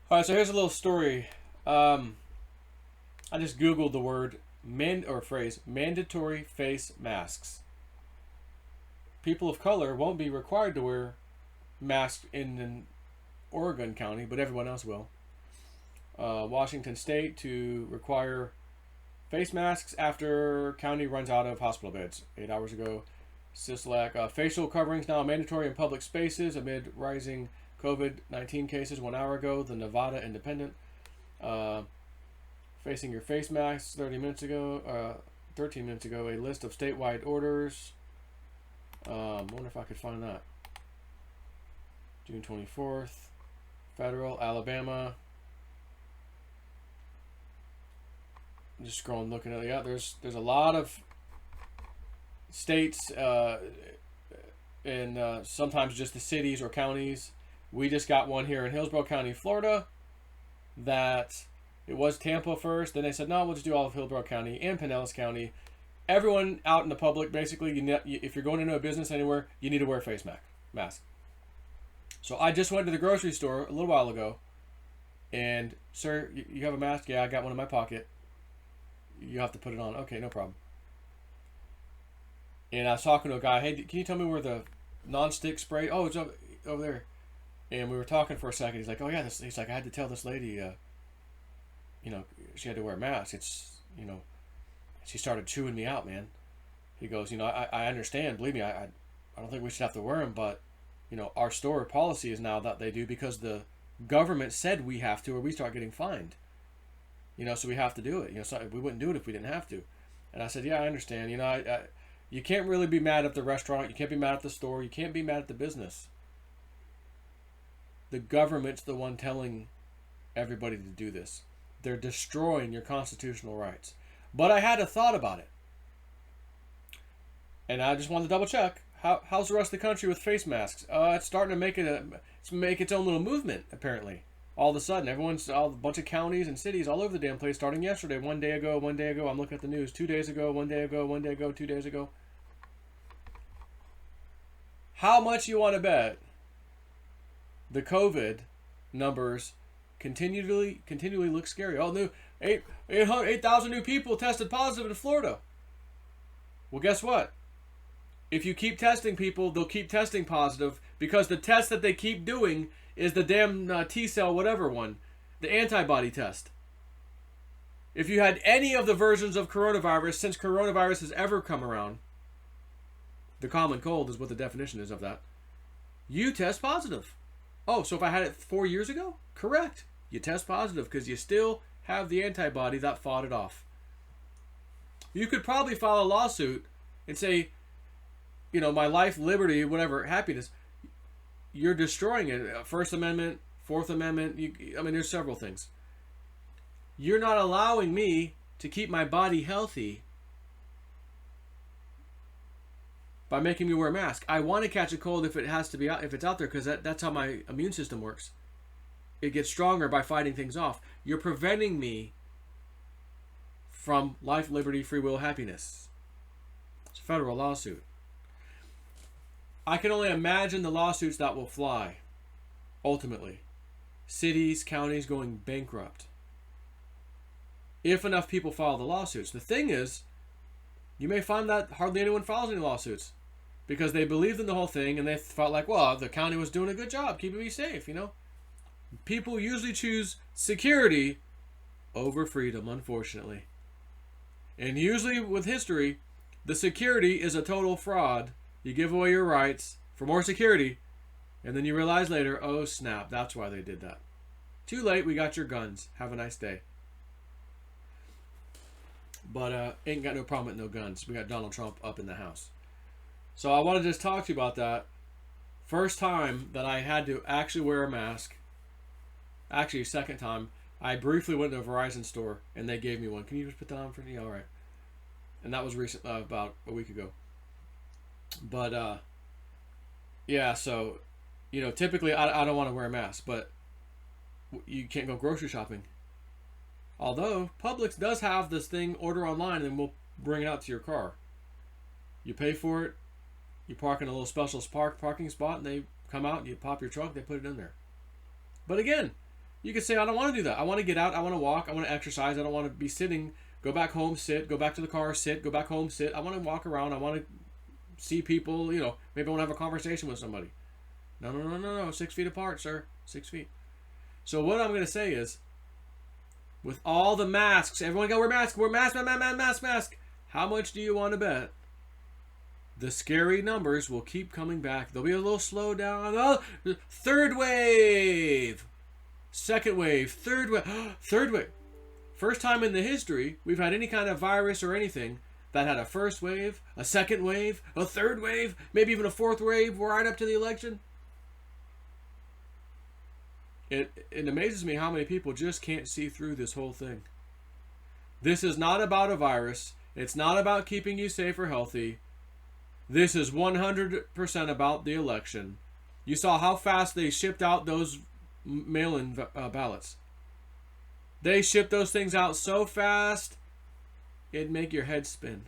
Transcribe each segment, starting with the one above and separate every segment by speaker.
Speaker 1: All right, so here's a little story. I just googled the word or phrase mandatory face masks. People of color won't be required to wear masks in Oregon County, but everyone else will. Washington State to require face masks after county runs out of hospital beds. 8 hours ago, Sisolak. Facial coverings now mandatory in public spaces amid rising COVID-19 cases. 1 hour ago, the Nevada Independent. Facing your face masks 13 minutes ago, a list of statewide orders. Wonder if I could find that. June 24th, federal, Alabama. I'm just scrolling, looking at it. Yeah, there's a lot of states, and sometimes just the cities or counties. We just got one here in Hillsborough County, Florida, that it was Tampa first. Then they said, no, we'll just do all of Hillsborough County and Pinellas County. Everyone out in the public, basically, if you're going into a business anywhere, you need to wear a face mask. So I just went to the grocery store a little while ago, and, sir, you have a mask? Yeah, I got one in my pocket. You have to put it on. Okay, no problem. And I was talking to a guy, hey, can you tell me where the non-stick spray? Oh, it's over there. And we were talking for a second. He's like, oh, yeah. He's like, I had to tell this lady, she had to wear a mask. She started chewing me out, man. He goes, I understand. Believe me, I don't think we should have to wear them, but, our store policy is now that they do because the government said we have to or we start getting fined. So we have to do it. So we wouldn't do it if we didn't have to. And I said, yeah, I understand. You can't really be mad at the restaurant. You can't be mad at the store. You can't be mad at the business. The government's the one telling everybody to do this. They're destroying your constitutional rights. But I had a thought about it. And I just wanted to double check. How's the rest of the country with face masks? It's starting to make its own little movement, apparently. All of a sudden, a bunch of counties and cities all over the damn place, starting yesterday, 1 day ago, I'm looking at the news, 2 days ago, 1 day ago, 1 day ago, 2 days ago. How much you want to bet the COVID numbers continually look scary? Oh, new 8,000 new people tested positive in Florida. Well, guess what? If you keep testing people, they'll keep testing positive because the test that they keep doing is the damn T-cell whatever one, the antibody test. If you had any of the versions of coronavirus since coronavirus has ever come around, the common cold is what the definition is of that, you test positive. Oh, so if I had it 4 years ago? Correct. You test positive because you still have the antibody that fought it off. You could probably file a lawsuit and say, my life, liberty, whatever, happiness, you're destroying it. First Amendment, Fourth Amendment, there's several things. You're not allowing me to keep my body healthy by making me wear a mask. I want to catch a cold if it's out there, because that's how my immune system works. It gets stronger by fighting things off. You're preventing me from life, liberty, free will, happiness. It's a federal lawsuit. I can only imagine the lawsuits that will fly, ultimately. Cities, counties going bankrupt. If enough people file the lawsuits. The thing is, you may find that hardly anyone files any lawsuits because they believed in the whole thing and they felt like, well, the county was doing a good job keeping me safe, People usually choose security over freedom, unfortunately. And usually with history, the security is a total fraud. You give away your rights for more security, and then you realize later, oh snap, that's why they did that. Too late, we got your guns. Have a nice day. But ain't got no problem with no guns. We got Donald Trump up in the house. So I want to just talk to you about that. First time that I had to actually wear a mask. Actually, second time. I briefly went to a Verizon store, and they gave me one. Can you just put that on for me? All right. And that was recent, about a week ago. But, yeah, so, typically I don't want to wear a mask, but you can't go grocery shopping. Although, Publix does have this thing, order online, and then we'll bring it out to your car. You pay for it, you park in a little special parking spot, and they come out, you pop your trunk, they put it in there. But again, You could say, I don't want to do that. I want to get out. I want to walk. I want to exercise. I don't want to be sitting. Go back home, sit. Go back to the car, sit. Go back home, sit. I want to walk around. I want to see people. You know, maybe I want to have a conversation with somebody. No, no, no, no, no. 6 feet apart, sir. 6 feet. So what I'm going to say is, with all the masks, everyone go wear masks. Wear mask, mask. How much do you want to bet the scary numbers will keep coming back? There'll be a little slowdown. Oh, third wave. Second wave. Third wave. Third wave. First time in the history we've had any kind of virus or anything that had a first wave, a second wave, a third wave, maybe even a fourth wave right up to the election. It amazes me how many people just can't see through this whole thing. This is not about a virus. It's not about keeping you safe or healthy. This is 100% about the election. You saw how fast they shipped out those mail-in ballots. They shipped those things out so fast, it'd make your head spin.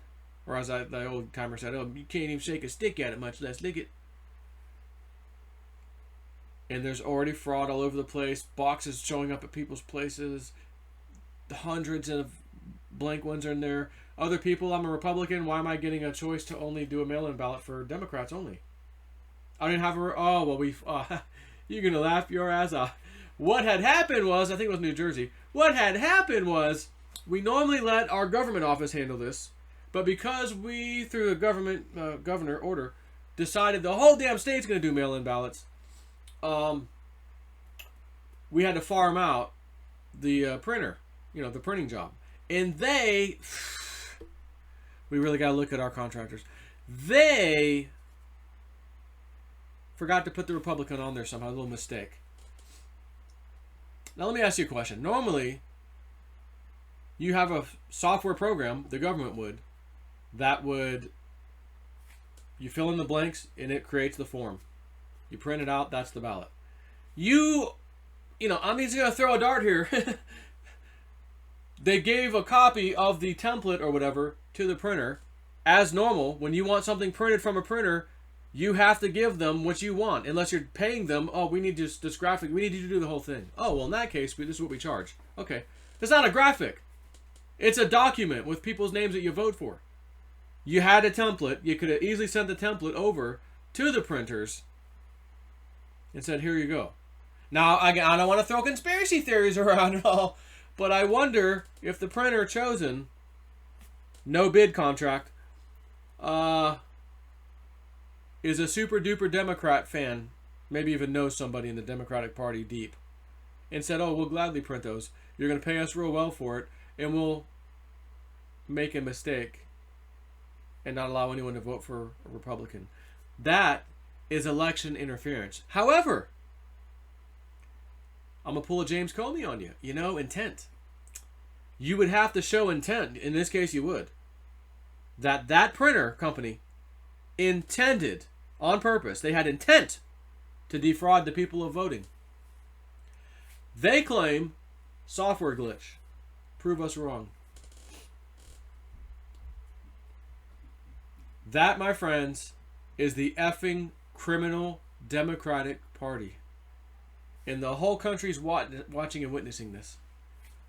Speaker 1: Or as the old timer said, oh, you can't even shake a stick at it, much less lick it. And there's already fraud all over the place. Boxes showing up at people's places. Hundreds of blank ones are in there. Other people, I'm a Republican. Why am I getting a choice to only do a mail-in ballot for Democrats only? I didn't have a... Oh, well, you're going to laugh your ass off. What had happened was, I think it was New Jersey. What had happened was, we normally let our government office handle this. But because we, through a government governor order, decided the whole damn state's going to do mail-in ballots, we had to farm out the printer, the printing job. And we really got to look at our contractors. They forgot to put the Republican on there somehow, a little mistake. Now let me ask you a question. Normally, you have a software program, the government would, you fill in the blanks and it creates the form. You print it out, that's the ballot. I'm just going to throw a dart here. They gave a copy of the template or whatever to the printer. As normal, when you want something printed from a printer, you have to give them what you want. Unless you're paying them, oh, we need this graphic, we need you to do the whole thing. Oh, well, in that case, this is what we charge. Okay. It's not a graphic. It's a document with people's names that you vote for. You had a template. You could have easily sent the template over to the printers and said, here you go. Now, I don't want to throw conspiracy theories around at all, but I wonder if the printer chosen, no bid contract, is a super duper Democrat fan, maybe even knows somebody in the Democratic Party deep, and said, oh, we'll gladly print those. You're going to pay us real well for it, and we'll make a mistake and not allow anyone to vote for a Republican. That is election interference. However, I'm going to pull a James Comey on you. Intent. You would have to show intent. In this case, you would. That printer company intended, on purpose, they had intent to defraud the people of voting. They claim software glitch. Prove us wrong. That, my friends, is the effing criminal Democratic Party. And the whole country's watching and witnessing this.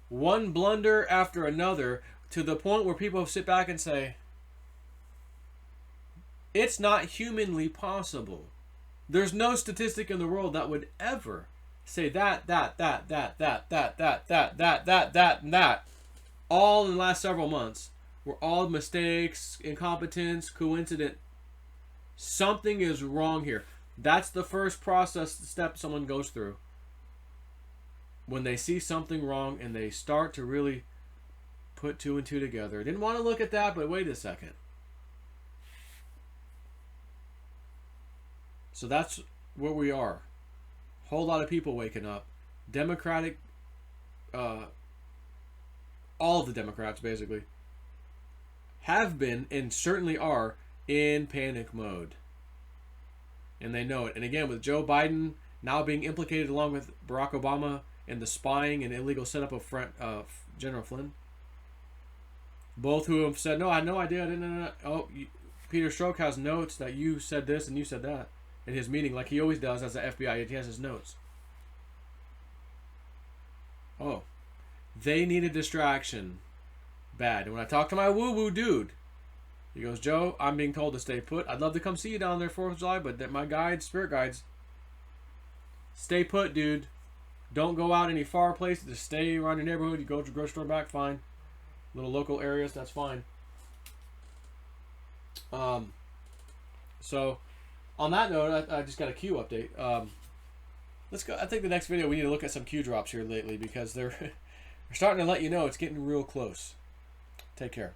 Speaker 1: One blunder after another, to the point where people sit back and say, it's not humanly possible. There's no statistic in the world that would ever say that, and that, all in the last several months, were all mistakes, incompetence, coincidence. Something is wrong here. That's the first step someone goes through. When they see something wrong and they start to really put two and two together. Didn't want to look at that, but wait a second. So that's where we are. Whole lot of people waking up. Democratic, all of the Democrats basically, have been and certainly are in panic mode. And they know it. And again, with Joe Biden now being implicated along with Barack Obama in the spying and illegal setup of General Flynn, both who have said, no, I had no idea. I didn't know. Oh, Peter Strzok has notes that you said this and you said that in his meeting, like he always does as the FBI. He has his notes. They need a distraction. Bad. And when I talk to my woo-woo dude, he goes, Joe, I'm being told to stay put. I'd love to come see you down there 4th of July, but that my guides, spirit guides, stay put, dude. Don't go out any far places. Just stay around your neighborhood. You go to the grocery store back, fine. Little local areas, that's fine. So, on that note, I just got a Q update. Let's go. I think the next video we need to look at some Q drops here lately because they're starting to let you know it's getting real close. Take care.